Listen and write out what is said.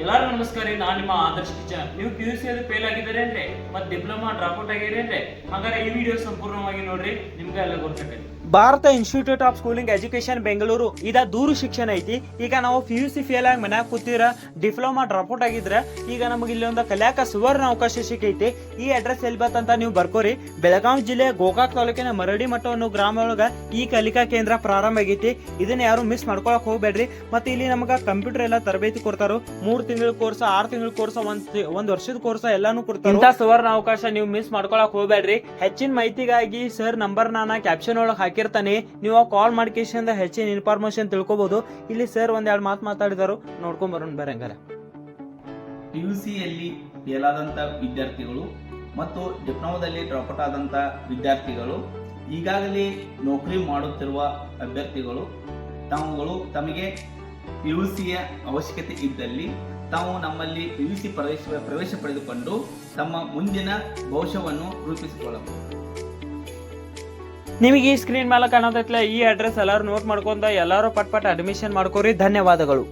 ಎಲ್ಲರಿಗೂ ನಮಸ್ಕಾರ ರೀ. ನಾನು ನಿಮ್ಮ ಆದರ್ಶ ಟೀಚರ್. ನೀವು PUC ಅಲ್ಲಿ ಫೇಲ್ ಆಗಿದ್ದೀರಿ ಅಂದ್ರೆ ಮತ್ತೆ ಡಿಪ್ಲೊಮಾ ಡ್ರಾಪ್ಔಟ್ ಆಗಿರಿ ಅಂದ್ರೆ ಹಾಗಾದ್ರೆ ಈ ವಿಡಿಯೋ ಸಂಪೂರ್ಣವಾಗಿ ನೋಡ್ರಿ, ನಿಮ್ಗೆ ಎಲ್ಲ ಗೊತ್ತಾಗತ್ತೆ. Bharat institute of schooling education Bengaluru ಇದ ದೂರ ಶಿಕ್ಷಣ ಐತಿ. ಈಗ ನಾವು PUC ಫೇಲ್ ಆಗಿ ಮನ್ಯಾಗ ಕೂತಿರ, ಡಿಪ್ಲೊಮಾ ಡ್ರಾಪ್ಔಟ್ ಆಗಿದ್ರೆ ಈಗ ನಮಗೆ ಇಲ್ಲಿ ಒಂದು ಕಲ್ಯಾಕ ಸುವರ್ಣ ಅವಕಾಶ ಸಿಕ್ಕೈತಿ. ಈ ಅಡ್ರೆಸ್ ಎಲ್ಲಿ ಬರ್ತಂತ ನೀವು ಬರ್ಕೋರಿ. ಬೆಳಗಾವಿ ಜಿಲ್ಲೆ ಗೋಕಾಕ್ ತಾಲೂಕಿನ ಮರಡಿ ಮಠ ಅನ್ನೋ ಗ್ರಾಮ ಒಳಗ ಈ ಕಲಿಕಾ ಕೇಂದ್ರ ಪ್ರಾರಂಭ ಆಗೈತಿ. ಇದನ್ನ ಯಾರು ಮಿಸ್ ಮಾಡ್ಕೊಳಕ್ ಹೋಗ್ಬೇಡ್ರಿ. ಮತ್ತೆ ಇಲ್ಲಿ ನಮಗ ಕಂಪ್ಯೂಟರ್ ಎಲ್ಲ ತರಬೇತಿ ಕೊಡ್ತಾರೋ. 3 ತಿಂಗಳ ಕೋರ್ಸ್, 6 ತಿಂಗಳ ಕೋರ್ಸ್, ಒಂದ್ ವರ್ಷದ ಕೋರ್ಸ್ ಎಲ್ಲಾನು ಕೊಡ್ತಾರ. ಇಂಥ ಸುವರ್ಣ ಅವಕಾಶ ನೀವು ಮಿಸ್ ಮಾಡ್ಕೊಳಕ್ ಹೋಗ್ಬೇಡ್ರಿ. ಹೆಚ್ಚಿನ ಮಾಹಿತಿಗಾಗಿ ಸರ್ ನಂಬರ್ ನಾನು ಕ್ಯಾಪ್ಷನ್ ಒಳಗೆ ಹಾಕಿರ್ತಾನೆ, ನೀವು ಕಾಲ್ ಮಾಡ್ಕೇಶಂದ ಹೆಚ್ಚಿನ ಇನ್ಫಾರ್ಮೇಶನ್ ತಿಳ್ಕೊಬಹುದು. ಇಲ್ಲಿ ಸರ್ ಒಂದೆರಡು ಮಾತಾಡಿದಾರು, ನೋಡ್ಕೊಂಡ್ ಬರೋಣ ಬರಂಗಾರ. PUCಯಲ್ಲಿ ಫೇಲ್ ಆದಂಥ ವಿದ್ಯಾರ್ಥಿಗಳು ಮತ್ತು ಡಿಪ್ಲೊಮಾದಲ್ಲಿ ಡ್ರಾಪ್ಔಟ್ ಆದಂಥ ವಿದ್ಯಾರ್ಥಿಗಳು, ಈಗಾಗಲೇ ನೌಕರಿ ಮಾಡುತ್ತಿರುವ ಅಭ್ಯರ್ಥಿಗಳು ತಾವುಗಳು ತಮಗೆ PUCಯ ಅವಶ್ಯಕತೆ ಇದ್ದಲ್ಲಿ ತಾವು ನಮ್ಮಲ್ಲಿ PUC ಪ್ರವೇಶ ಪಡೆದುಕೊಂಡು ತಮ್ಮ ಮುಂದಿನ ಭವಿಷ್ಯವನ್ನು ರೂಪಿಸಿಕೊಳ್ಳಬಹುದು. ನಿಮಗೆ ಈ ಸ್ಕ್ರೀನ್ ಮೇಲೆ ಕಾಣತೈತ್ಲ ಈ ಅಡ್ರೆಸ್ ಎಲ್ಲರೂ ನೋಟ್ ಮಾಡ್ಕೊಂಡ ಎಲ್ಲರೂ ಪಟ್ ಅಡ್ಮಿಷನ್ ಮಾಡ್ಕೋರಿ. ಧನ್ಯವಾದಗಳು.